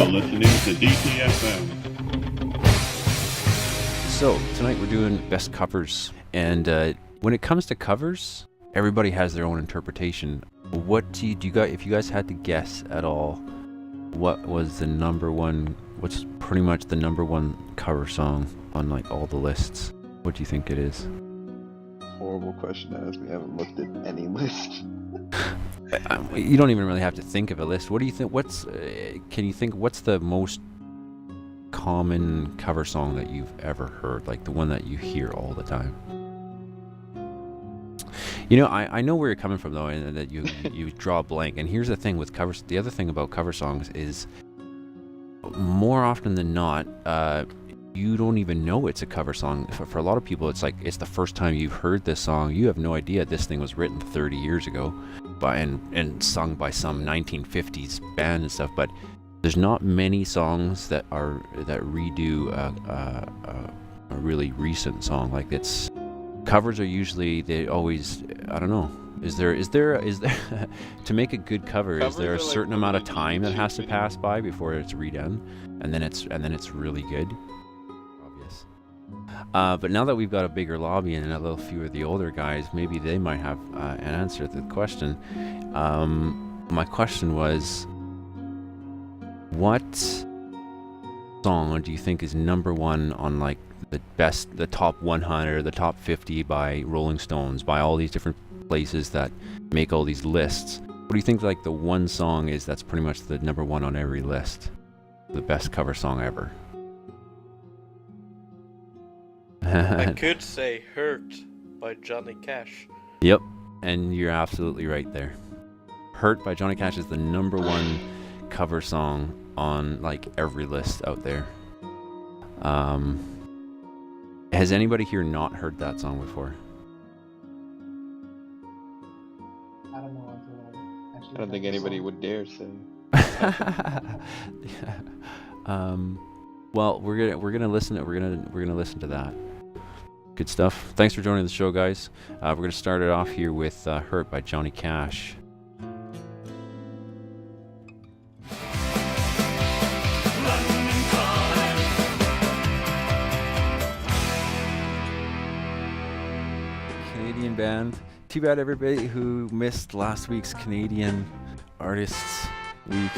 You're listening to DTFM. So tonight we're doing best covers, and when it comes to covers, everybody has their own interpretation. What do you guys, if you guys had to guess at all, what was the number one? What's pretty much the number one cover song on like all the lists? What do you think it is? Horrible question to ask. We haven't looked at any list. You don't even really have to think of a list. What do you think? Can you think? What's the most common cover song that you've ever heard? Like the one that you hear all the time. You know, I know where you're coming from though, and that you draw a blank. And here's the thing with covers. The other thing about cover songs is, more often than not, you don't even know it's a cover song. For a lot of people, it's like it's the first time you've heard this song. You have no idea this thing was written 30 years ago, and sung by some 1950s band and stuff. But there's not many songs that redo a really recent song. Like it's covers are usually, they always, I don't know. Is there to make a good cover? Is there a certain amount of time that has to pass by before it's redone, and then it's really good? Obvious. But now that we've got a bigger lobby and a little few of the older guys, maybe they might have an answer to the question. My question was, what song do you think is number one on like the top 100, the top 50 by Rolling Stones, by all these different places that make all these lists? What do you think like the one song is that's pretty much the number one on every list, the best cover song ever? I could say Hurt by Johnny Cash. Yep, and you're absolutely right there. Hurt by Johnny Cash is the number one cover song on like every list out there. Has anybody here not heard that song before? I don't know until I actually. I don't think anybody would dare say. Well, we're gonna listen to that. Good stuff. Thanks for joining the show, guys. We're gonna start it off here with "Hurt" by Johnny Cash. Canadian band. Too bad everybody who missed last week's Canadian Artists Week.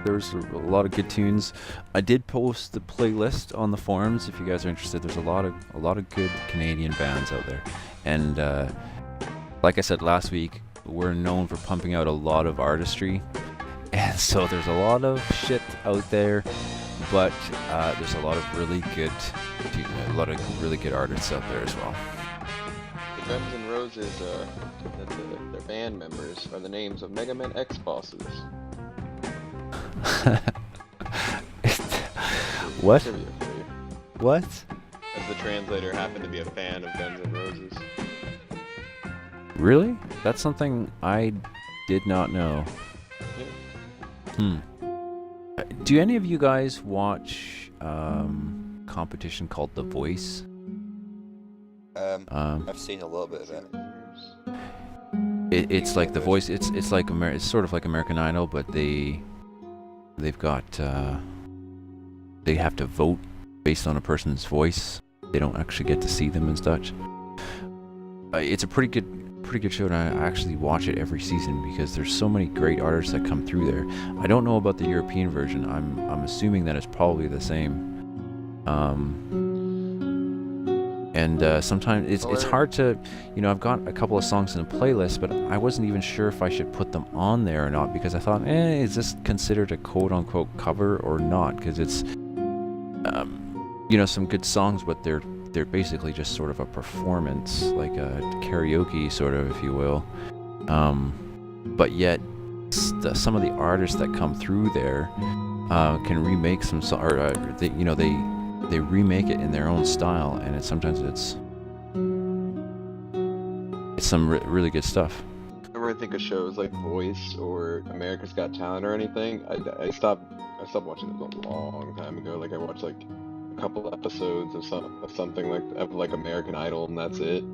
There was a lot of good tunes. I did post the playlist on the forums if you guys are interested. There's a lot of good Canadian bands out there, and like I said last week, we're known for pumping out a lot of artistry, and so there's a lot of shit out there, but there's a lot of really good artists out there as well. The Guns N' Roses, their band members are the names of Mega Man X bosses. What? Trivia for you. What? As the translator happened to be a fan of Guns N' Roses. Really? That's something I did not know. Yeah. Do any of you guys watch competition called The Voice? I've seen a little bit of that. It's like The Voice. It's like it's sort of like American Idol, but they've got they have to vote based on a person's voice. They don't actually get to see them and such. It's a pretty good show, and I actually watch it every season because there's so many great artists that come through there. I don't know about the European version. I'm assuming that it's probably the same. And sometimes it's hard to, I've got a couple of songs in a playlist, but I wasn't even sure if I should put them on there or not, because I thought, is this considered a quote-unquote cover or not? Because it's, some good songs, but they're basically just sort of a performance, like a karaoke sort of, if you will. But yet, some of the artists that come through there can remake some they remake it in their own style, and sometimes it's some really good stuff. Whenever I think of shows like Voice or America's Got Talent or anything, I stopped watching them a long time ago. Like I watched like a couple episodes of something like American Idol, and that's it.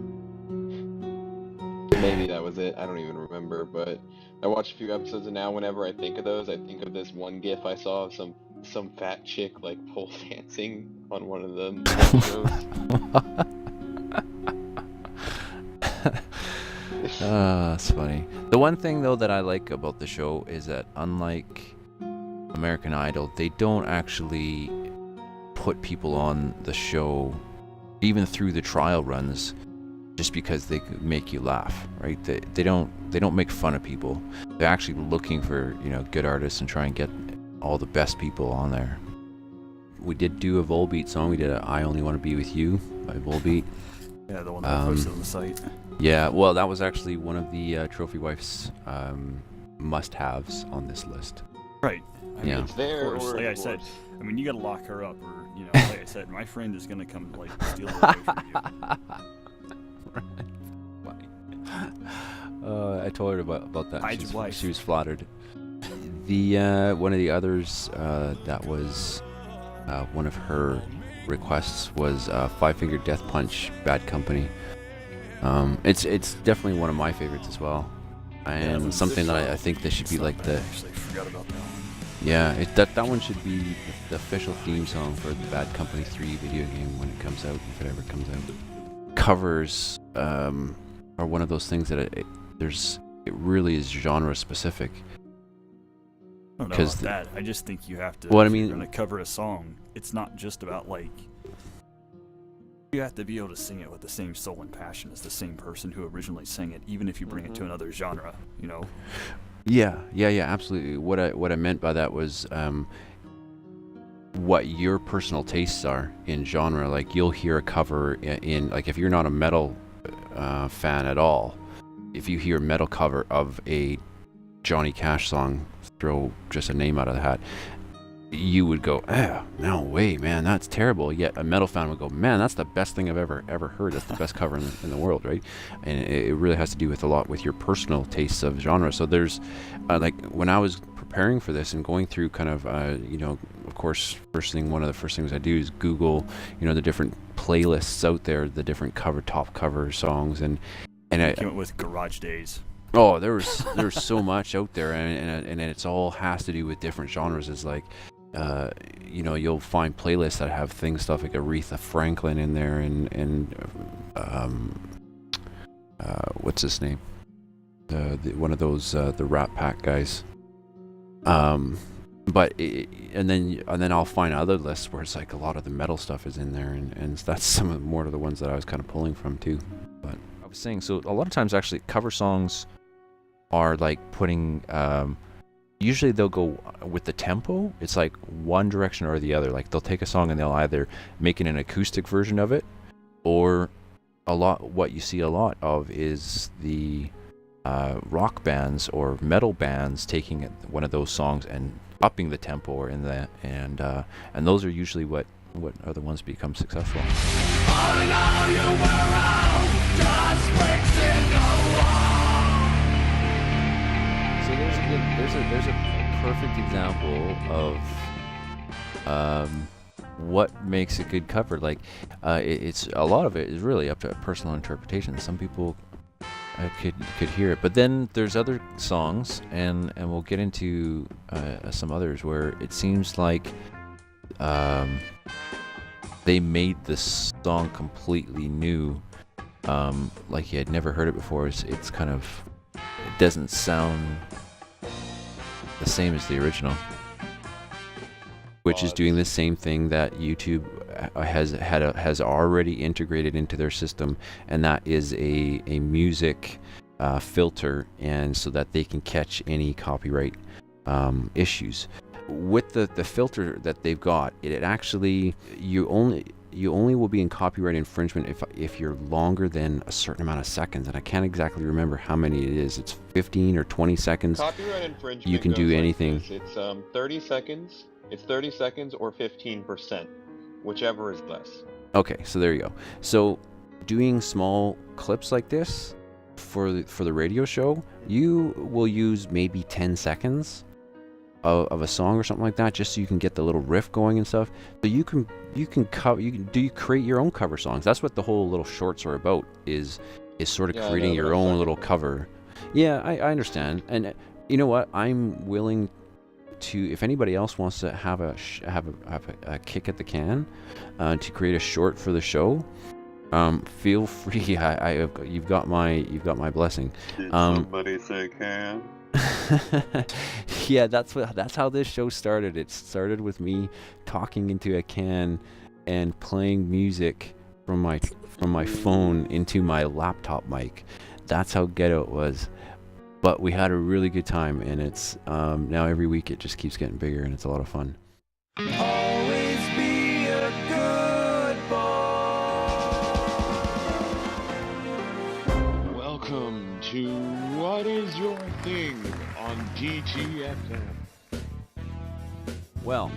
Maybe that was it. I don't even remember. But I watched a few episodes, and now whenever I think of those, I think of this one GIF I saw of some fat chick like pole dancing on one of them shows. That's funny. The one thing though that I like about the show is that unlike American Idol, they don't actually put people on the show even through the trial runs just because they could make you laugh, right? They don't make fun of people. They're actually looking for, you know, good artists and try and get all the best people on there. We did do a Volbeat song. We did a I Only Want to Be With You by Volbeat. Yeah, the one that I posted on the site. Yeah, well, that was actually one of the Trophy Wife's must-haves on this list. Right. I mean, Yeah. It's there, of course, or like I of said, course. I mean, you gotta lock her up, or, you know, like I said, my friend is gonna come, like, steal her away from you. I told her about that. Hide your wife. She was flattered. The one of the others that was one of her requests was Five Finger Death Punch, Bad Company. It's definitely one of my favorites as well, and something that I think this should be like the. I actually forgot about that one. Yeah, that one should be the official theme song for the Bad Company 3 video game when it comes out, if it ever comes out. Covers are one of those things that it really is genre specific. I don't know 'Cause about that. I just think you have to. Well, I if mean- you're gonna cover a song. It's not just about like. You have to be able to sing it with the same soul and passion as the same person who originally sang it, even if you bring it to another genre. You know. Yeah, absolutely. What I meant by that was what your personal tastes are in genre. Like you'll hear a cover in like if you're not a metal fan at all, if you hear a metal cover of a Johnny Cash song, throw just a name out of the hat, you would go, no way, man, that's terrible. Yet a metal fan would go, man, that's the best thing I've ever heard. That's the best cover in the world, right? And it really has to do with a lot with your personal tastes of genre. So there's like when I was preparing for this and going through kind of you know, of course, one of the first things I do is Google, you know, the different playlists out there, the different top cover songs, and I Came up with Garage Days. oh, there's so much out there, and it's all has to do with different genres. It's like you know, you'll find playlists that have stuff like Aretha Franklin in there, and what's his name? The one of those the Rat Pack guys. But and then I'll find other lists where it's like a lot of the metal stuff is in there, and that's some of more of the ones that I was kind of pulling from too. But I was saying, so a lot of times actually cover songs are like putting. Usually they'll go with the tempo. It's like one direction or the other. Like they'll take a song and they'll either make it an acoustic version of it, or what you see a lot of is the rock bands or metal bands taking one of those songs and upping the tempo or and those are usually what are the ones become successful. So there's a perfect example of what makes a good cover. Like it's a lot of it is really up to personal interpretation. Some people could hear it, but then there's other songs, and we'll get into some others where it seems like they made this song completely new, like you had never heard it before. It's kind of, it doesn't sound the same as the original, which is doing the same thing that YouTube has already integrated into their system, and that is a music filter, and so that they can catch any copyright issues. With the filter that they've got, it actually you only will be in copyright infringement if you're longer than a certain amount of seconds, and I can't exactly remember how many it is. It's 15 or 20 seconds. Copyright infringement. You can goes do like anything. this. It's 30 seconds. It's 30 seconds or 15%, whichever is less. Okay, so there you go. So doing small clips like this for the radio show, you will use maybe 10 seconds of a song or something like that, just so you can get the little riff going and stuff. So you can create your own cover songs. That's what the whole little shorts are about. Is is sort of Yeah, I creating know, your but I'm own stuck little with it. cover. Yeah, I understand. And you know what? I'm willing to, if anybody else wants to have a kick at the can, to create a short for the show, feel free. You've got my blessing. Did somebody say can? Yeah, that's how this show started. It started with me talking into a can and playing music from my phone into my laptop mic. That's how ghetto it was. But we had a really good time, and it's now every week it just keeps getting bigger, and it's a lot of fun. Always be a good boy. Welcome to What Is Your Thing on DTFM. Well,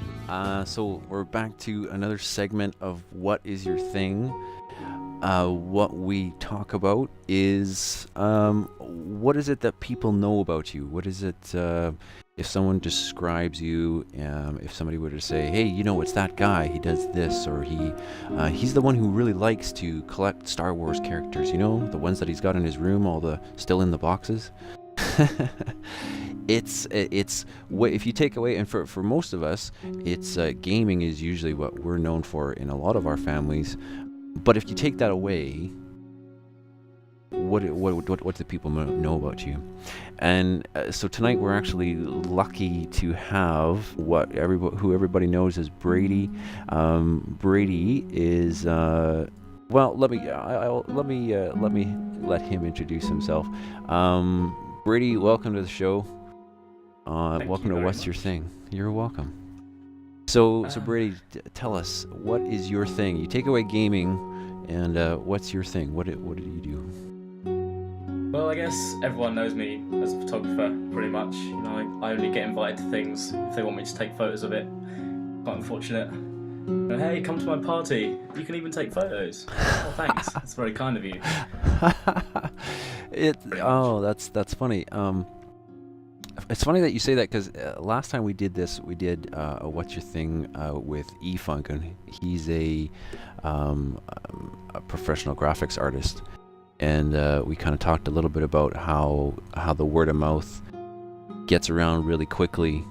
so we're back to another segment of What Is Your Thing? What we talk about is what is it that people know about you? What is it, if someone describes you, if somebody were to say, hey, you know, it's that guy, he does this, or he's the one who really likes to collect Star Wars characters, you know, the ones that he's got in his room, still in the boxes. It's what if you take away, and for most of us, it's gaming is usually what we're known for in a lot of our families. But if you take that away, what do people know about you? And so tonight we're actually lucky to have who everybody knows as Brady. Brady is well. Let me let him introduce himself. Brady, welcome to the show. Welcome to What's Your Thing. You're welcome. So Brady, tell us, what is your thing? You take away gaming, and what's your thing? What do you do? Well, I guess everyone knows me as a photographer, pretty much. You know, I only get invited to things if they want me to take photos of it. Quite unfortunate. And, hey, come to my party. You can even take photos. Oh, thanks. That's very kind of you. That's funny. It's funny that you say that, because last time we did this, we did a What's Your Thing with E-Funk, and he's a professional graphics artist, and we kind of talked a little bit about how the word of mouth gets around really quickly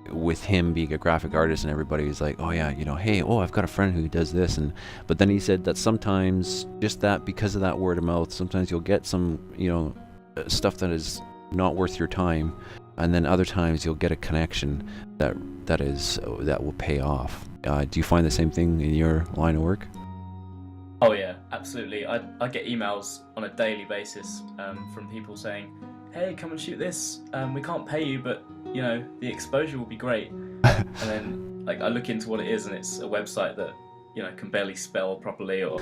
with him being a graphic artist, and everybody was like, oh yeah, you know, hey, I've got a friend who does this, but then he said that sometimes just that, because of that word of mouth, sometimes you'll get some, you know, stuff that is not worth your time, and then other times you'll get a connection that will pay off. Do you find the same thing in your line of work? Oh yeah, absolutely. I get emails on a daily basis from people saying, hey, come and shoot this. We can't pay you, but you know, the exposure will be great. And then I look into what it is, and it's a website that, you know, can barely spell properly, or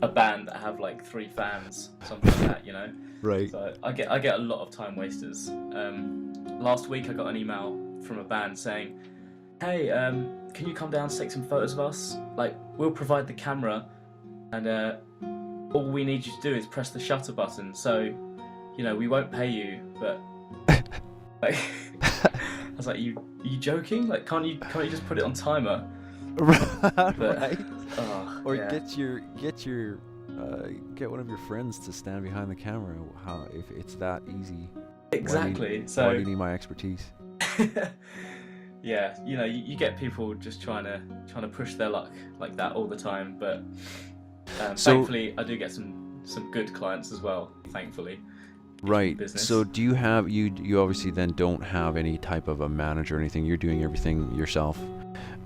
a band that have like 3 fans, something like that, you know. Right. So I get a lot of time wasters. Last week I got an email from a band saying, hey, can you come down and take some photos of us? Like, we'll provide the camera, and all we need you to do is press the shutter button. So, you know, we won't pay you, but like, I was like, you joking? Like, can't you just put it on timer? Right. Or yeah. get one of your friends to stand behind the camera. How, if it's that easy? Exactly. Why do you need my expertise? Yeah, you know, you get people just trying to push their luck like that all the time, but thankfully I do get some good clients as well. Thankfully. Right. Business. So do you have you obviously then don't have any type of a manager or anything? You're doing everything yourself.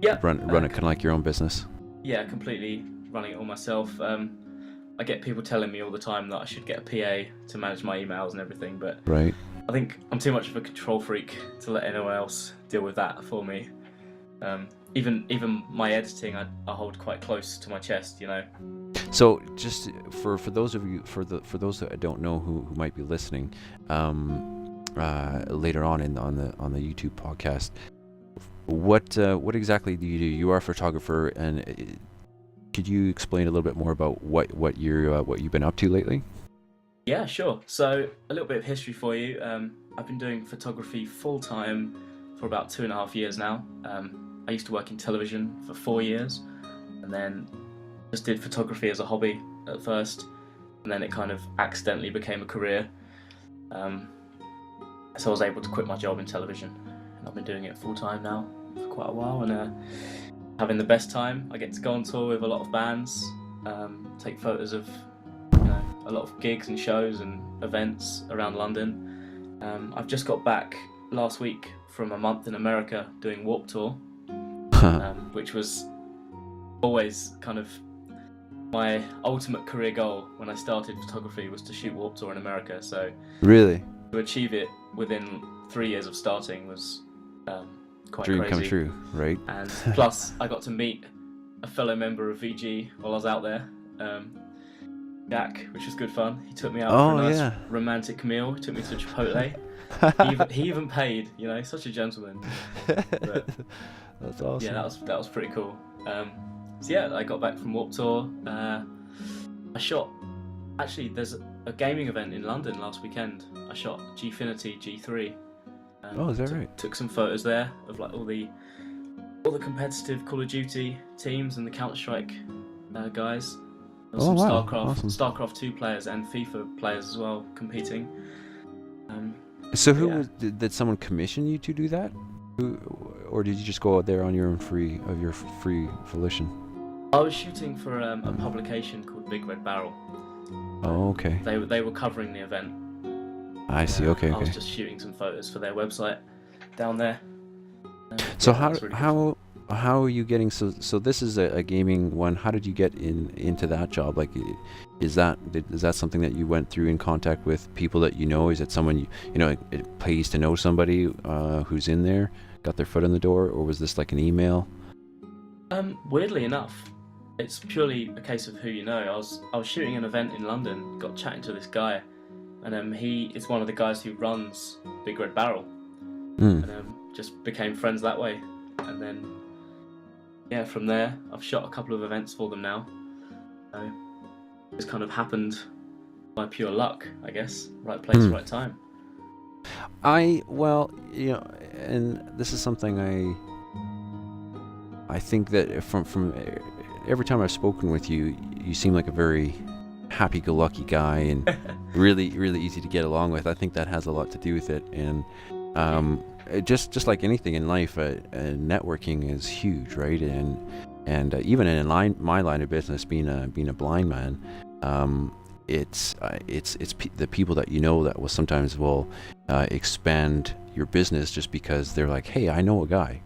Yeah. Run it kind of like your own business. Yeah, completely running it all myself. I get people telling me all the time that I should get a PA to manage my emails and everything, but right. I think I'm too much of a control freak to let anyone else deal with that for me. Even my editing, I hold quite close to my chest, you know. So just for those of you, for those that don't know who might be listening, later on on the YouTube podcast, what exactly do you do? You are a photographer, and could you explain a little bit more about what you've been up to lately? Yeah, sure. So a little bit of history for you. I've been doing photography full time for about 2.5 years now. I used to work in television for 4 years, and then just did photography as a hobby at first, and then it kind of accidentally became a career. So I was able to quit my job in television, and I've been doing it full time now for quite a while, and having the best time. I get to go on tour with a lot of bands, take photos of a lot of gigs and shows and events around London. I've just got back last week from a month in America doing Warped Tour, which was always kind of my ultimate career goal when I started photography, was to shoot Warped Tour in America. So Really? to achieve it within 3 years of starting was quite Dream crazy. come true, right? And plus, I got to meet a fellow member of VG while I was out there, Jack, which was good fun. He took me out for a nice romantic meal. He took me to Chipotle. he even paid, such a gentleman. But, that's awesome. yeah, that was pretty cool. So yeah, I got back from Warped Tour. I shot. Actually, there's a gaming event in London last weekend. I shot Gfinity G3. Is that right? Took some photos there of like all the competitive Call of Duty teams and the Counter-Strike guys. There was some wow. StarCraft, Awesome. StarCraft 2 players and FIFA players as well competing. So yeah. did someone commission you to do that? Or did you just go out there on your own free volition? I was shooting for a publication called Big Red Barrel. Oh, okay. They were covering the event. I see. Okay. I was just shooting some photos for their website down there. So yeah, really cool. how are you getting so this is a gaming one? How did you get into that job? Like, is that something that you went through in contact with people that you know? Is it someone it pays to know somebody who's in there, got their foot in the door, or was this like an email? Weirdly enough, it's purely a case of who you know. I was shooting an event in London, got chatting to this guy, and he is one of the guys who runs Big Red Barrel, and just became friends that way. And then, yeah, from there, I've shot a couple of events for them now. So it's kind of happened by pure luck, I guess. Right place, right time. And this is something I think that from every time I've spoken with you, you seem like a very happy-go-lucky guy and really, really easy to get along with. I think that has a lot to do with it. And just like anything in life, networking is huge, right? And even in my line of business, being a blind man, it's the people that you know that will sometimes expand your business just because they're like, hey, I know a guy.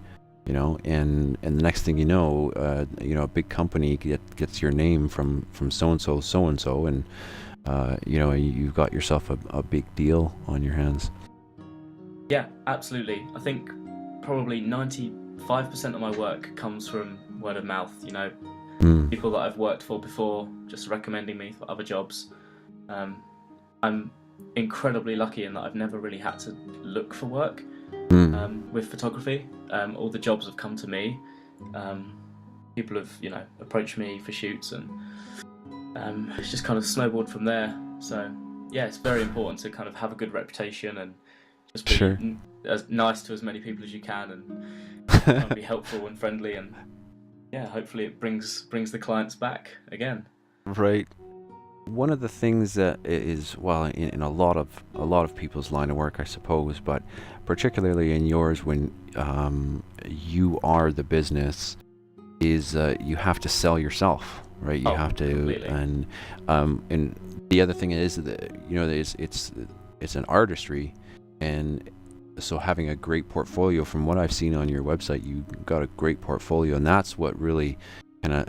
And the next thing you know, a big company gets your name from so and so, and you've got yourself a big deal on your hands. Yeah, absolutely. I think probably 95% of my work comes from word of mouth. People that I've worked for before just recommending me for other jobs. I'm incredibly lucky in that I've never really had to look for work with photography. All the jobs have come to me. People have, approached me for shoots, and it's just kind of snowballed from there. So yeah, it's very important to kind of have a good reputation and just be as nice to as many people as you can, and be helpful and friendly, and yeah, hopefully it brings the clients back again. Right. One of the things that is, in a lot of people's line of work, I suppose, but particularly in yours, when you are the business, is you have to sell yourself, right? You have to, completely. and the other thing is that it's an artistry, and so having a great portfolio. From what I've seen on your website, you got a great portfolio, and that's what really kind of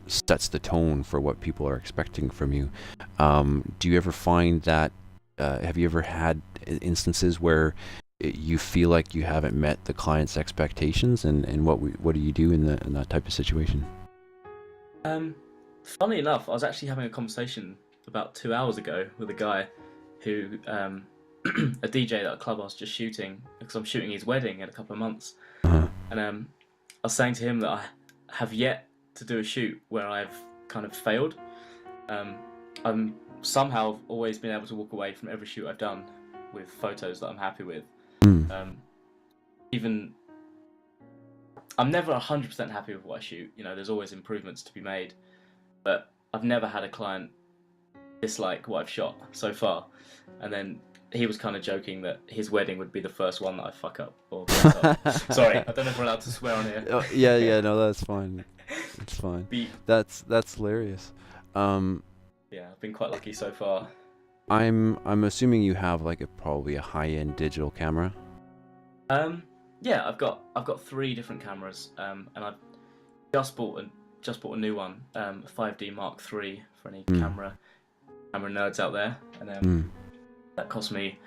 sets the tone for what people are expecting from you. Do you ever find that have you ever had instances where you feel like you haven't met the client's expectations, and what do you do in that type of situation? Funny enough, I was actually having a conversation about 2 hours ago with a guy who a DJ at a club I was just shooting, because I'm shooting his wedding in a couple of months. And I was saying to him that I have yet to do a shoot where I've kind of failed. I'm somehow always been able to walk away from every shoot I've done with photos that I'm happy with. Even I'm never 100% happy with what I shoot. There's always improvements to be made, but I've never had a client dislike what I've shot so far. And then he was kind of joking that his wedding would be the first one that I fuck up or mess up. Sorry, I don't know if we're allowed to swear on here. Oh, yeah, no, that's fine. It's fine. Beep. That's hilarious. Yeah, I've been quite lucky so far. I'm assuming you have like probably a high-end digital camera. Yeah, I've got 3 different cameras, and I've just bought a new one, a 5D Mark III for any camera nerds out there, and that cost me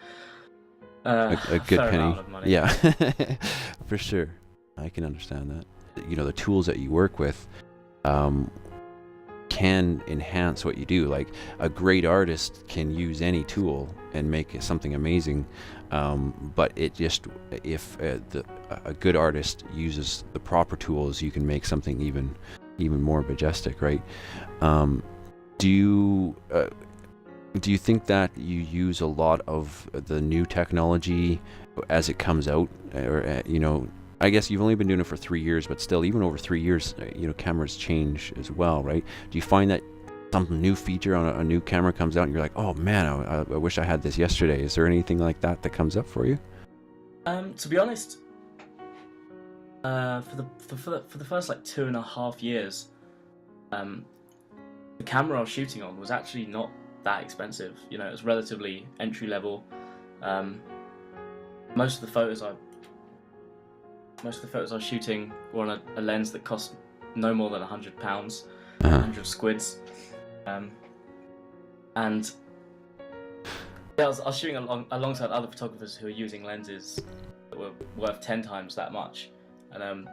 a good fair penny. amount of money. Yeah, for sure. I can understand that. You know, the tools that you work with can enhance what you do. Like a great artist can use any tool and make something amazing, but it just if a good artist uses the proper tools, you can make something even more majestic, right? Do you think that you use a lot of the new technology as it comes out, or you know? I guess you've only been doing it for 3 years, but still, even over 3 years, you know, cameras change as well, right? Do you find that some new feature on a new camera comes out and you're like, oh man, I wish I had this yesterday? Is there anything like that comes up for you? To be honest, for the first like 2.5 years, the camera I was shooting on was actually not that expensive. You know, it was relatively entry level. Most of the photos I was shooting were on a lens that cost no more than £100, 100 squids, and yeah, I was shooting alongside other photographers who were using lenses that were worth 10 times that much, and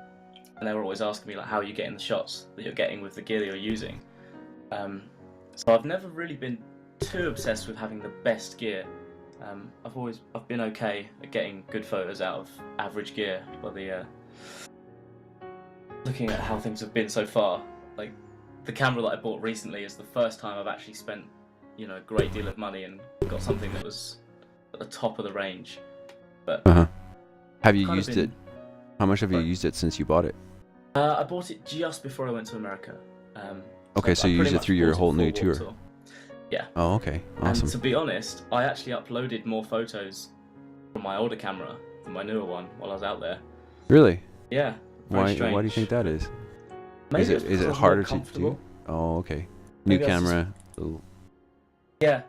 they were always asking me like, how are you getting the shots that you're getting with the gear that you're using? So I've never really been too obsessed with having the best gear. I've been okay at getting good photos out of average gear, but looking at how things have been so far, like the camera that I bought recently is the first time I've actually spent, you know, a great deal of money and got something that was at the top of the range. But have you used it? How much have you used it since you bought it? I bought it just before I went to America. Okay, so you used it through your whole new tour. Yeah. Oh, okay. Awesome. And to be honest, I actually uploaded more photos from my older camera than my newer one while I was out there. Really? Yeah. Why Strange. do you think that is? Maybe is it harder to do? Oh, okay. New camera. Yeah.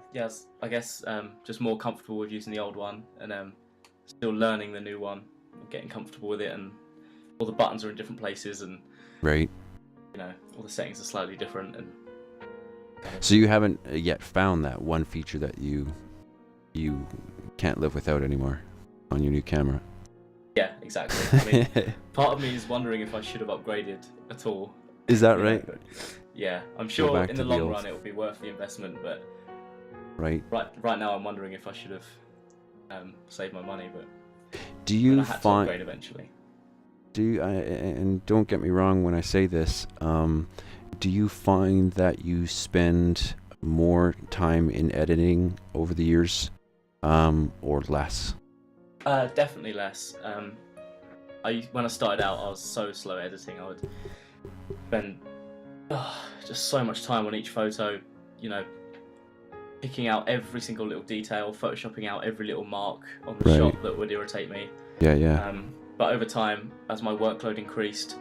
I guess just more comfortable with using the old one, and still learning the new one, getting comfortable with it, and all the buttons are in different places, and right. You know, all the settings are slightly different, and. So you haven't yet found that one feature that you can't live without anymore on your new camera? Yeah, exactly. I mean, part of me is wondering if I should have upgraded at all. Is that right? Yeah, I'm sure in the long run it will be worth the investment, but right now I'm wondering if I should have saved my money. But do you I had to upgrade eventually? And don't get me wrong when I say this. Do you find that you spend more time in editing over the years, or less? Definitely less. When I started out, I was so slow editing. I would spend just so much time on each photo, you know, picking out every single little detail, photoshopping out every little mark on the shot that would irritate me. Yeah. But over time, as my workload increased,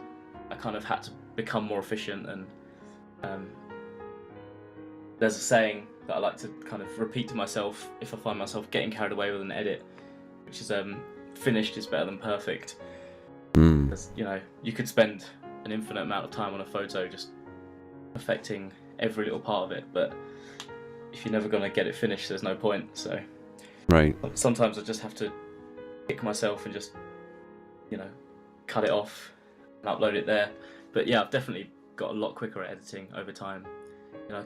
I kind of had to become more efficient, and there's a saying that I like to kind of repeat to myself if I find myself getting carried away with an edit, which is finished is better than perfect. Because, you know, you could spend an infinite amount of time on a photo just perfecting every little part of it, but if you're never going to get it finished, there's no point. So sometimes I just have to pick myself and just, you know, cut it off and upload it there. But yeah, I've definitely got a lot quicker at editing over time. You know,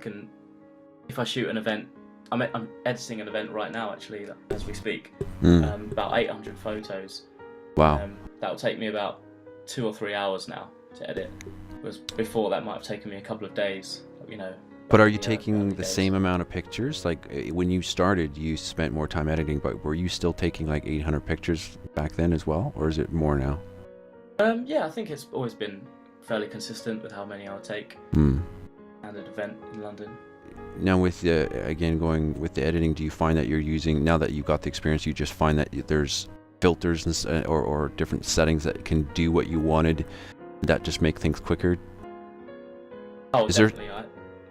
if I shoot an event, I'm editing an event right now actually as we speak, about 800 photos. Wow. That will take me about 2 or 3 hours now to edit, whereas before that might have taken me a couple of days, you know. But are you taking the same amount of pictures? Like when you started, you spent more time editing, but were you still taking like 800 pictures back then as well, or is it more now? Yeah, I think it's always been fairly consistent with how many I would take. and an event in London. Now, with the again going with the editing, do you find that you're using, now that you've got the experience, you just find that there's filters and or different settings that can do what you wanted, that just make things quicker? Oh, Is definitely.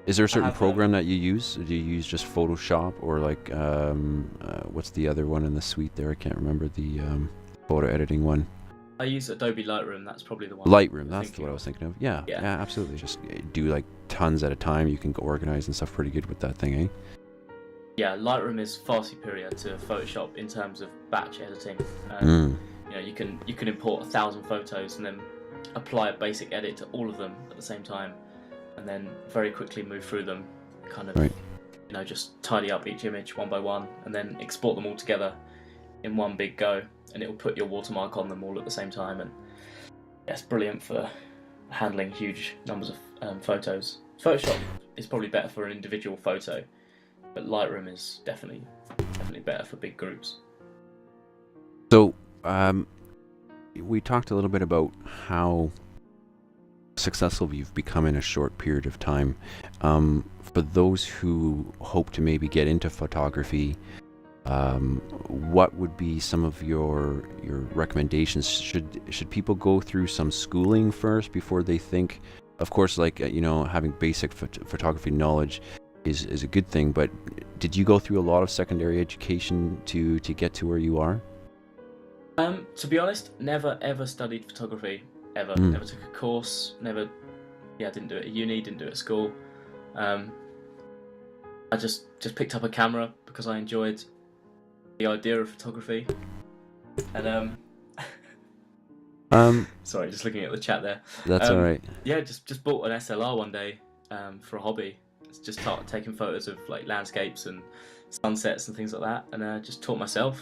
Is there a certain have, program that you use? Do you use just Photoshop, or like what's the other one in the suite there? I can't remember the photo editing one. I use Adobe Lightroom. That's probably the one. Lightroom, I'm that's thinking what I was thinking of. Yeah, Yeah. yeah, absolutely. Just do like tons at a time. You can organize and stuff pretty good with that thing, eh? Yeah, Lightroom is far superior to Photoshop in terms of batch editing. Mm. You know, you can import 1,000 photos and then apply a basic edit to all of them at the same time, and then very quickly move through them, kind of, Right. you know, just tidy up each image one by one, and then export them all together in one big go, and it will put your watermark on them all at the same time. And yeah, it's brilliant for handling huge numbers of photos. Photoshop is probably better for an individual photo, but Lightroom is definitely better for big groups. So, we talked a little bit about how successful you've become in a short period of time. For those who hope to maybe get into photography, what would be some of your recommendations? Should people go through some schooling first before they think? Of course, like having basic photography knowledge is a good thing, but did you go through a lot of secondary education to get to where you are? To be honest, never ever studied photography ever. Never took a course. Didn't do it at uni. Didn't do it at school. I just picked up a camera because I enjoyed the idea of photography. And sorry, just looking at the chat there. That's all right. Yeah, just bought an SLR one day for a hobby. Just started taking photos of like landscapes and sunsets and things like that, and just taught myself.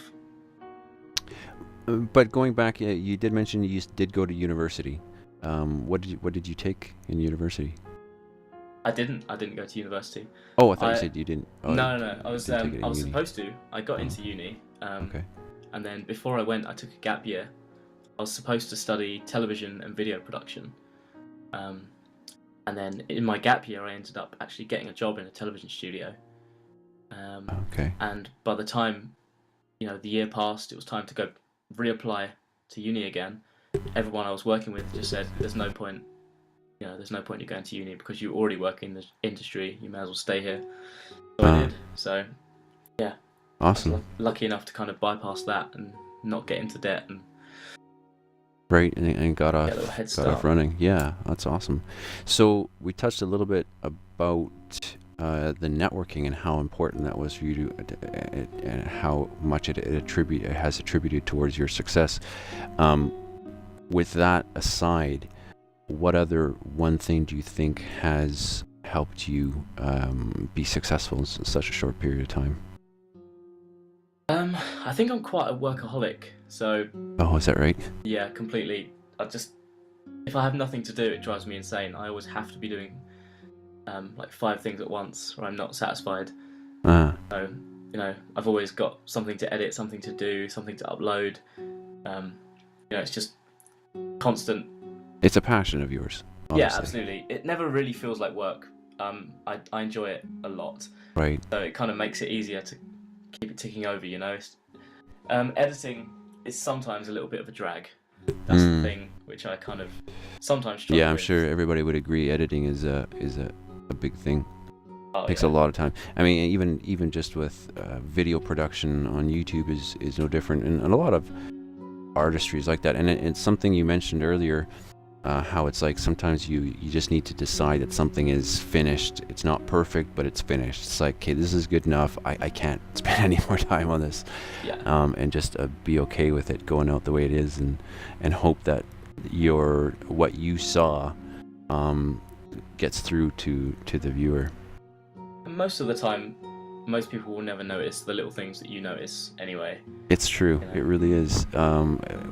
But going back, you did mention you did go to university. What did you take in university? I didn't go to university. Oh, I thought you said you didn't. Oh, No. I was didn't take it in uni. supposed to. I got into uni. Okay. And then before I went, I took a gap year. I was supposed to study television and video production. And then in my gap year, I ended up actually getting a job in a television studio. Okay. And by the time, the year passed, it was time to go reapply to uni again. Everyone I was working with just said, "There's no point. There's no point you going to uni because you already work in the industry. You may as well stay here." So I did. So, yeah. Awesome. I was lucky enough to kind of bypass that and not get into debt and. Right, and got off running. Yeah, that's awesome. So we touched a little bit about the networking and how important that was for you and how much it has attributed towards your success. With that aside, what other one thing do you think has helped you be successful in such a short period of time? I think I'm quite a workaholic, so... Oh, is that right? Yeah, completely. If I have nothing to do, it drives me insane. I always have to be doing, like 5 things at once, or I'm not satisfied. So, I've always got something to edit, something to do, something to upload. It's just constant. It's a passion of yours, honestly. Yeah, absolutely. It never really feels like work. I enjoy it a lot. Right. So it kind of makes it easier to keep it ticking over, Editing is sometimes a little bit of a drag. That's the thing which I kind of sometimes struggle Yeah, I'm with. sure everybody would agree. Editing is a big thing. Oh, Takes a lot of time. I mean, even just with video production on YouTube is no different, and a lot of artistry is like that. And it's something you mentioned earlier, how it's like sometimes you just need to decide that something is finished. It's not perfect, but it's finished. It's like, okay, this is good enough. I can't spend any more time on this. Yeah. And just be okay with it going out the way it is, and hope that what you saw gets through to the viewer. And most of the time, most people will never notice the little things that you notice anyway. It's true. It really is.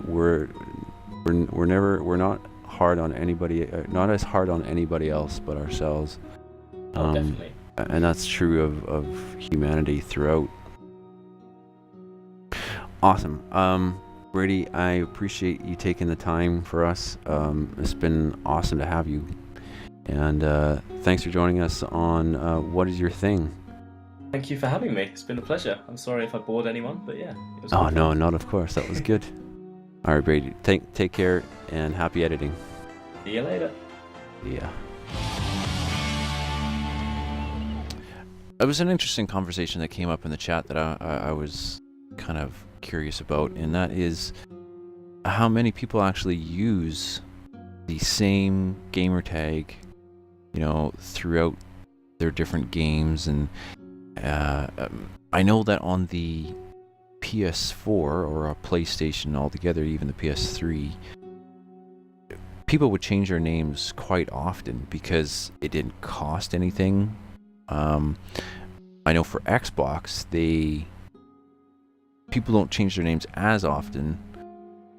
We're not hard on anybody, not as hard on anybody else but ourselves. Definitely. And that's true of humanity throughout. Awesome. Brady, I appreciate you taking the time for us. It's been awesome to have you. And thanks for joining us on What Is Your Thing? Thank you for having me. It's been a pleasure. I'm sorry if I bored anyone, but yeah. It was Oh, good no, fun. not of course. That was good. All right, Brady. Take care and happy editing. See you later. Yeah. It was an interesting conversation that came up in the chat that I was kind of curious about, and that is how many people actually use the same gamer tag, throughout their different games. And I know that on the PS4 or a PlayStation altogether, even the PS3, people would change their names quite often because it didn't cost anything. I know for Xbox, people don't change their names as often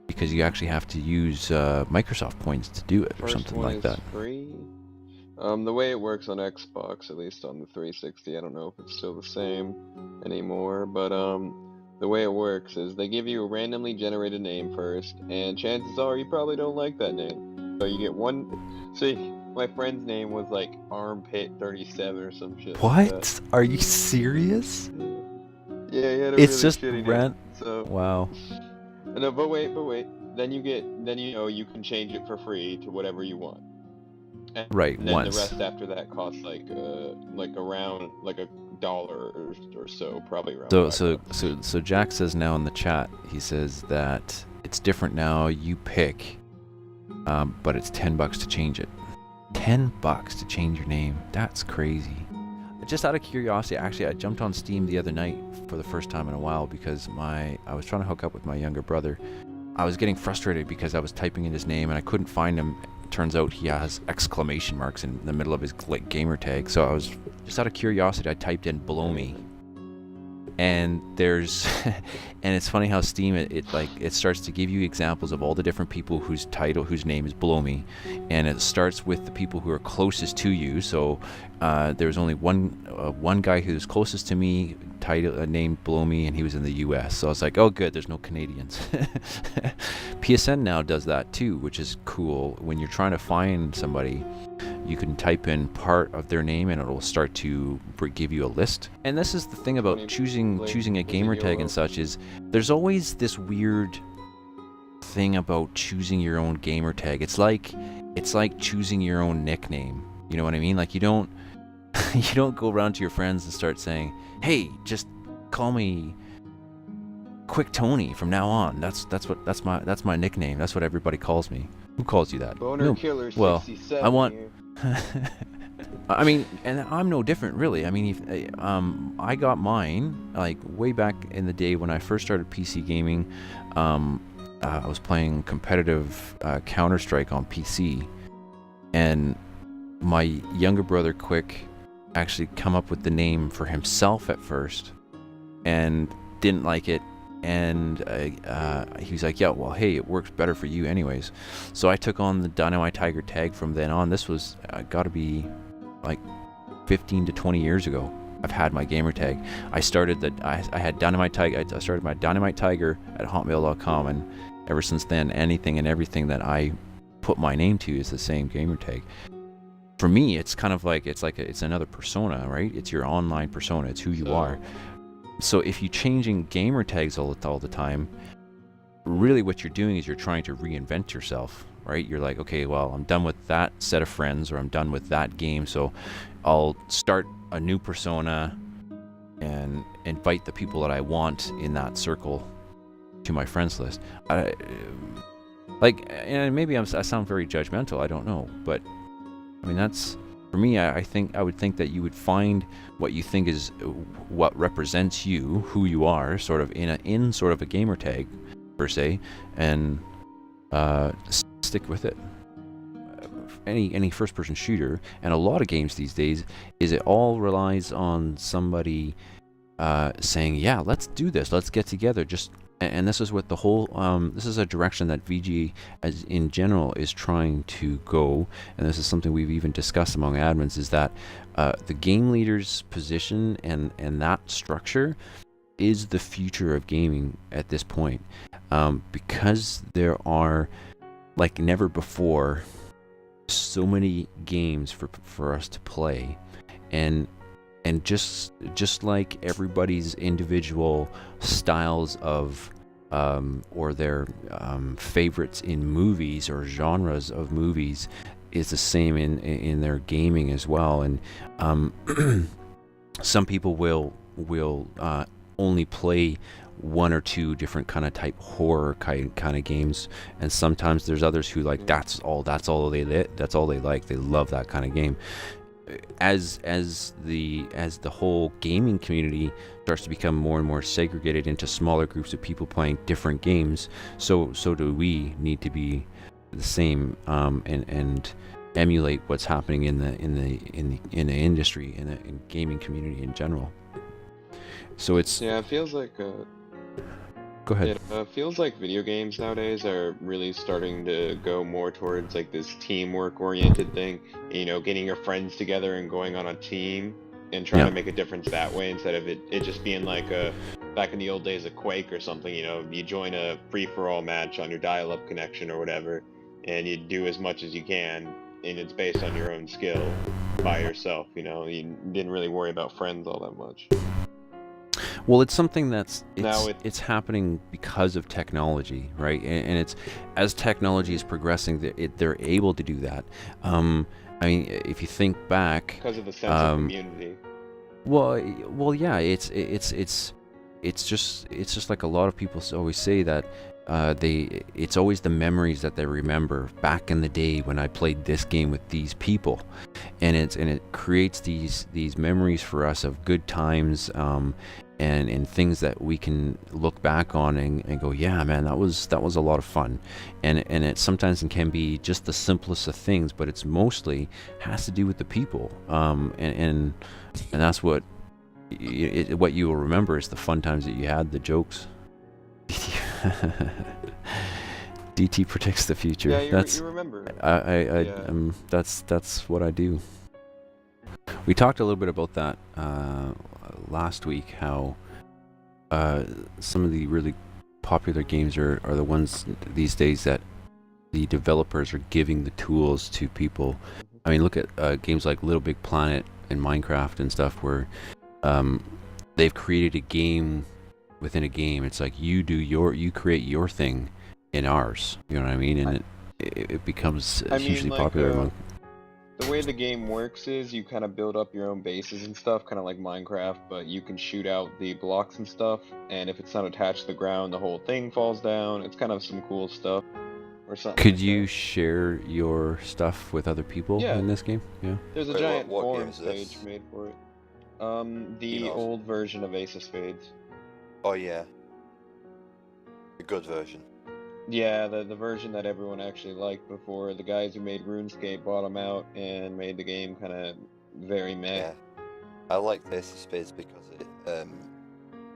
because you actually have to use Microsoft points to do it or First something one like is that. free. The way it works on Xbox, at least on the 360, I don't know if it's still the same anymore, but the way it works is they give you a randomly generated name first, and chances are you probably don't like that name. So you get one. See, my friend's name was like Armpit 37 or some shit. Like that. What? Are you serious? Yeah, he had a It's really just shitty rent. name. So Wow. no, but wait. Then you can change it for free to whatever you want. And Right, then once. the rest after that costs like around like $1 or so, probably around. So Jack says now in the chat, he says that it's different now. You pick, but it's $10 to change it. $10 to change your name. That's crazy. Just out of curiosity, actually, I jumped on Steam the other night for the first time in a while because I was trying to hook up with my younger brother. I was getting frustrated because I was typing in his name and I couldn't find him. Turns out he has exclamation marks in the middle of his gamer tag. So I was just out of curiosity, I typed in "blow me," and there's and it's funny how Steam it starts to give you examples of all the different people whose name is "blow me," and it starts with the people who are closest to you. So there's only one guy who's closest to me, named "blow me," and he was in the U.S. So I was like, oh good, there's no Canadians. PSN now does that too, which is cool. When you're trying to find somebody, you can type in part of their name and it'll start to give you a list. And this is the thing about choosing a gamer tag and such, is there's always this weird thing about choosing your own gamer tag. It's like choosing your own nickname. You know what I mean? Like you don't go around to your friends and start saying, "Hey, just call me Quick Tony from now on." That's my nickname. That's what everybody calls me. Who calls you that? Boner No. Killer Well, 67 I want. here. I mean, and I'm no different, really. I mean, I got mine like way back in the day when I first started PC gaming. I was playing competitive Counter-Strike on PC, and my younger brother Quick actually come up with the name for himself at first, and didn't like it. And he was like, yeah, well, hey, it works better for you anyways. So I took on the DynamiteTiger tag from then on. This was got to be like 15 to 20 years ago. I've had my gamer tag. I started I had DynamiteTiger. I started my DynamiteTiger at hotmail.com, and ever since then, anything and everything that I put my name to is the same gamer tag. For me, it's kind of like it's another persona, right? It's your online persona. It's who you are. So if you're changing gamer tags all the time, really what you're doing is you're trying to reinvent yourself, right? You're like, okay, well, I'm done with that set of friends, or I'm done with that game, so I'll start a new persona and invite the people that I want in that circle to my friends list. And maybe I sound very judgmental, I don't know, but I mean, that's, for me, I would think that you would find what you think is what represents you, who you are, sort of in sort of a gamer tag per se, and stick with it. Any first-person shooter, and a lot of games these days, it all relies on somebody saying, "Yeah, let's do this. Let's get together." And this is what the whole, this is a direction that VG as in general is trying to go, and this is something we've even discussed among admins, is that the game leader's position and that structure is the future of gaming at this point, because there are, like never before, so many games for us to play, and just like everybody's individual styles of or their favorites in movies or genres of movies is the same in their gaming as well. And some people will only play one or two different kind of type horror kind of games, and sometimes there's others who like that's all they like. They love that kind of game. As the whole gaming community starts to become more and more segregated into smaller groups of people playing different games, so do we need to be the same, and emulate what's happening in the industry, in the gaming community in general. So it's Yeah, it feels like go ahead. it feels like video games nowadays are really starting to go more towards like this teamwork oriented thing. You know, getting your friends together and going on a team and trying to make a difference that way, instead of it just being like back in the old days of Quake or something. You know, you join a free-for-all match on your dial-up connection or whatever, and you do as much as you can, and it's based on your own skill by yourself. You know, you didn't really worry about friends all that much. Well, it's something Now it's happening because of technology, right? And it's, as technology is progressing, they're able to do that. I mean, if you think back, because of the sense of community. well, yeah, it's just like a lot of people always say that it's always the memories that they remember back in the day when I played this game with these people, and it creates these memories for us of good times, and things that we can look back on and go, yeah, man, that was a lot of fun. And it sometimes can be just the simplest of things, but it's mostly has to do with the people, and that's what you will remember is the fun times that you had, the jokes. DT predicts the future. Yeah, you remember. That's what I do. We talked a little bit about that last week, how some of the really popular games are the ones these days that the developers are giving the tools to people. I mean, look at games like Little Big Planet and Minecraft and stuff, where they've created a game within a game. It's like you create your thing in ours. You know what I mean? And it becomes hugely popular among. The way the game works is you kind of build up your own bases and stuff, kind of like Minecraft, but you can shoot out the blocks and stuff, and if it's not attached to the ground, the whole thing falls down. It's kind of some cool stuff, or something. Could like you that. share your stuff with other people in this game? Yeah. There's a Wait, giant what forum game is this? stage made for it. The old version of Ace of Spades. Oh yeah. The good version. Yeah, the version that everyone actually liked before. The guys who made RuneScape bought them out and made the game kind of very meh. Yeah. I liked Ace of Spades because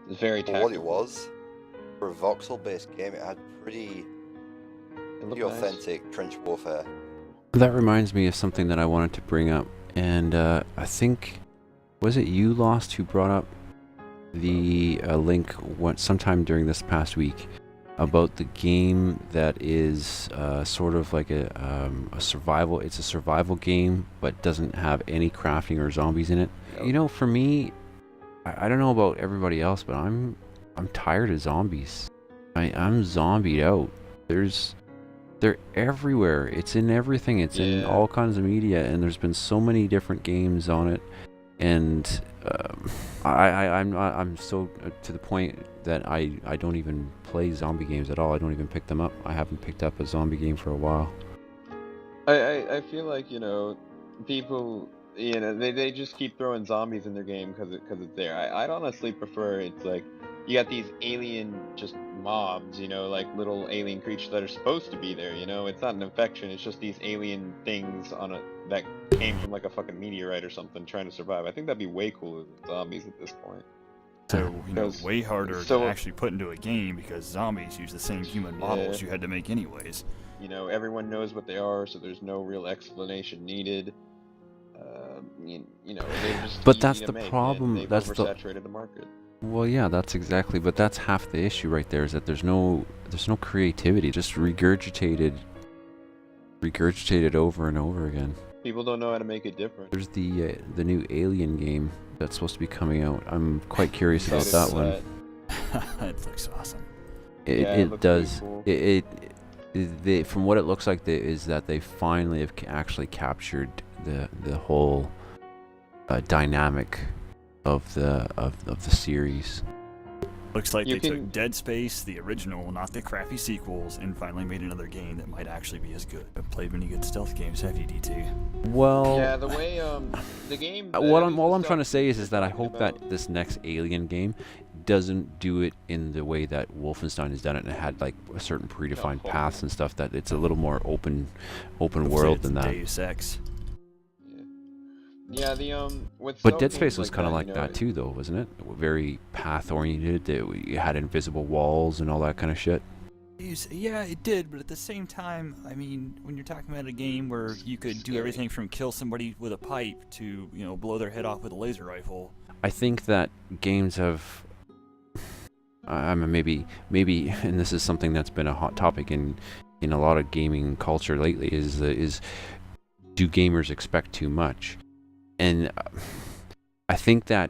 It's very for tactical. what it was, for a voxel-based game, it had pretty It looked nice. authentic trench warfare. That reminds me of something that I wanted to bring up, and I think, was it you, Lost, who brought up the link sometime during this past week about the game that is sort of like a survival. It's a survival game, but doesn't have any crafting or zombies in it. You know, for me, I don't know about everybody else, but I'm tired of zombies. I'm zombied out. They're everywhere. It's in everything. It's in all kinds of media, and there's been so many different games on it. And I'm so to the point that I don't even play zombie games at all. I don't even pick them up. I haven't picked up a zombie game for a while. I feel like, you know, people, you know, they just keep throwing zombies in their game because it's there. I'd honestly prefer it's like you got these alien just mobs, you know, like little alien creatures that are supposed to be there, you know. It's not an infection, it's just these alien things that came from like a fucking meteorite or something trying to survive. I think that'd be way cooler than zombies at this point. So, you know, 'Cause- way harder so- to actually put into a game because zombies use the same human models you had to make anyways. You know, everyone knows what they are, so there's no real explanation needed. You know, they're just But easy that's to the make, and problem, they've that's the- oversaturated the market. Well, yeah, that's exactly. But that's half the issue right there, is that there's no creativity. Just regurgitated regurgitated over and over again. People don't know how to make it different. There's the new Alien game that's supposed to be coming out. I'm quite curious about Excited that for one. It looks awesome. It looks does. pretty cool. From what it looks like, is that they finally have actually captured the whole dynamic of the series. Looks like You they can- took Dead Space, the original, not the crappy sequels, and finally made another game that might actually be as good. I've played many good stealth games, have you, DT? Well, Yeah, the way the game. all I'm trying to say is that I hope that this next Alien game doesn't do it in the way that Wolfenstein has done it, and it had like a certain predefined paths and stuff. That it's a little more open world than that. Deus Ex. Yeah, with But stealth Dead games Space was kind of that, like you know, that too, though, wasn't it? Very path oriented. You had invisible walls and all that kind of shit. Yeah, it did, but at the same time, I mean, when you're talking about a game where you could do everything from kill somebody with a pipe to, blow their head off with a laser rifle. I think that games have. I mean, maybe, and this is something that's been a hot topic in a lot of gaming culture lately. Is do gamers expect too much? And I think that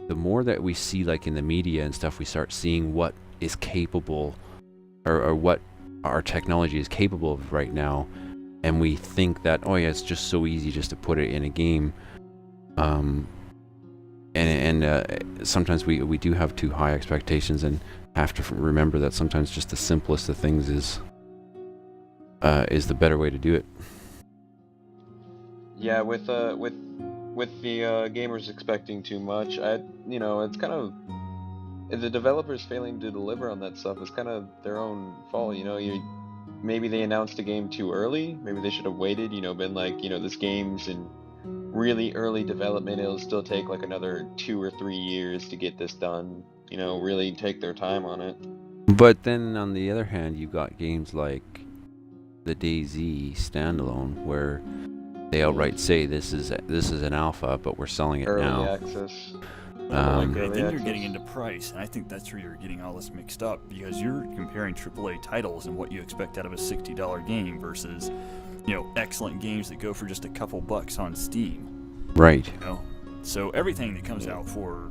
the more that we see, like in the media and stuff, we start seeing what is capable, or what our technology is capable of right now, and we think that, oh yeah, it's just so easy just to put it in a game. Sometimes we do have too high expectations, and have to remember that sometimes just the simplest of things is the better way to do it. Yeah, with the gamers expecting too much, it's kind of the developers failing to deliver on that stuff is kind of their own fault. Maybe they announced a game too early. Maybe they should have waited. Been like, this game's in really early development. It'll still take like another 2 or 3 years to get this done. Really take their time on it. But then on the other hand, you've got games like the DayZ standalone where they outright say this is an alpha, but we're selling it Early now. access. And Early then you're access. getting into price, and I think that's where you're getting all this mixed up, because you're comparing AAA titles and what you expect out of a $60 game versus, excellent games that go for just a couple bucks on Steam. Right. So everything that comes out for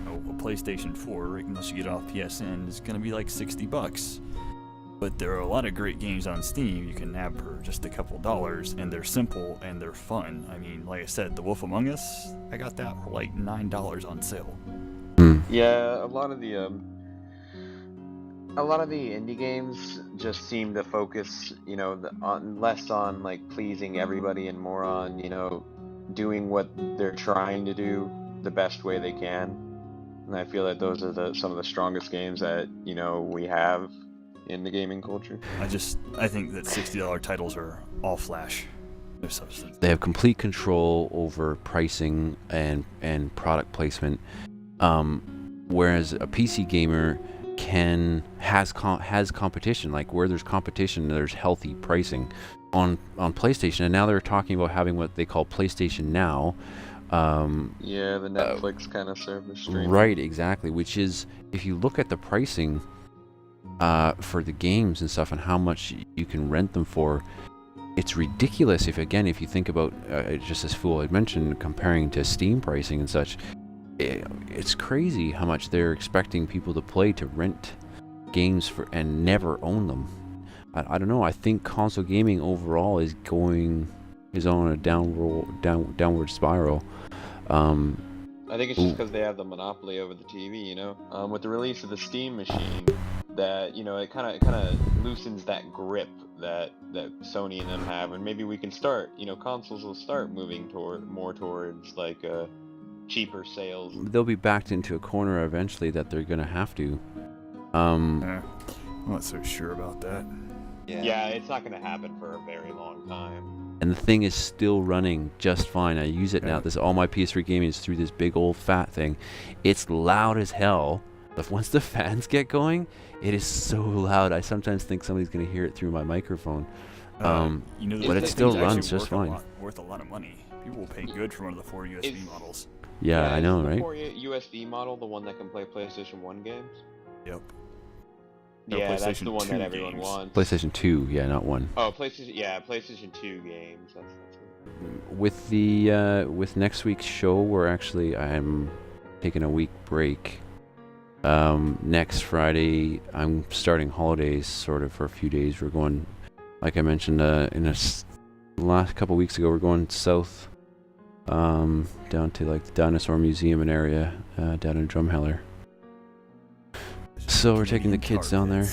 a PlayStation 4, unless you get it off PSN, is going to be like $60. But there are a lot of great games on Steam you can nab for just a couple dollars, and they're simple and they're fun. I mean, like I said, The Wolf Among Us, I got that for like $9 on sale. Yeah, a lot of the indie games just seem to focus, less on like pleasing everybody and more on, doing what they're trying to do the best way they can. And I feel that those are some of the strongest games that, we have in the gaming culture. I think that $60 titles are all flash. No substance. They have complete control over pricing and product placement, whereas a PC gamer has competition. Like where there's competition, there's healthy pricing. On PlayStation, and now they're talking about having what they call PlayStation Now. Yeah, the Netflix kind of service stream. Right, exactly. Which is, if you look at the pricing for the games and stuff and how much you can rent them for, it's ridiculous. If you think about just as Fool had mentioned, comparing to Steam pricing and such, it's crazy how much they're expecting people to play to rent games for and never own them. I don't know. I think console gaming overall is on a downward spiral. I think it's just because they have the monopoly over the TV, with the release of the Steam machine, that it kind of loosens that grip that Sony and them have, and maybe we can start, consoles will start moving more towards like cheaper sales. They'll be backed into a corner eventually that they're gonna have to. I'm not so sure about that. Yeah, it's not gonna happen for a very long time. And the thing is still running just fine. I use it now. All my PS3 gaming is through this big old fat thing. It's loud as hell. But once the fans get going, it is so loud. I sometimes think somebody's going to hear it through my microphone. But it still runs just fine. Worth a lot of money. People will pay good for one of the 4 USB models. Yeah, I know, right? The 4 USB model, the one that can play PlayStation 1 games? Yep. No, Yeah, that's PlayStation the one 2 that everyone games. wants. PlayStation 2, yeah, not 1. Oh, PlayStation 2 games. That's it. With the with next week's show, I'm taking a week break. Next Friday, I'm starting holidays sort of for a few days. We're going, like I mentioned last couple weeks ago, we're going south, down to like the Dinosaur Museum and area, down in Drumheller. So we're taking the kids down there.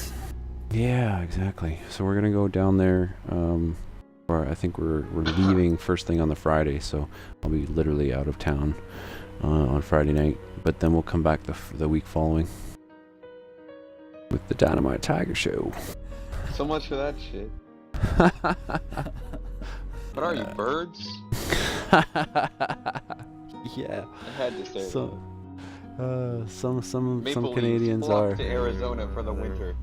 Yeah, exactly. So we're gonna go down there. Or I think we're leaving first thing on the Friday, so I'll be literally out of town on Friday night. But then we'll come back the week following with the DynamiteTiger Show. So much for that shit. What are you, birds? Yeah. I had to say that. Some Maple Canadians leaves flock are. to Arizona for the winter.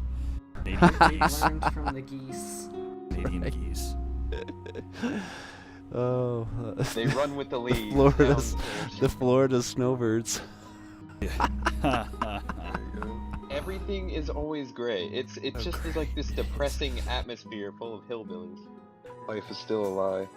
Learned from the geese. Canadian geese. Oh. They run with the leaves. The Florida snowbirds. Everything is always gray. It's just like this depressing atmosphere full of hillbillies. Life is still a lie.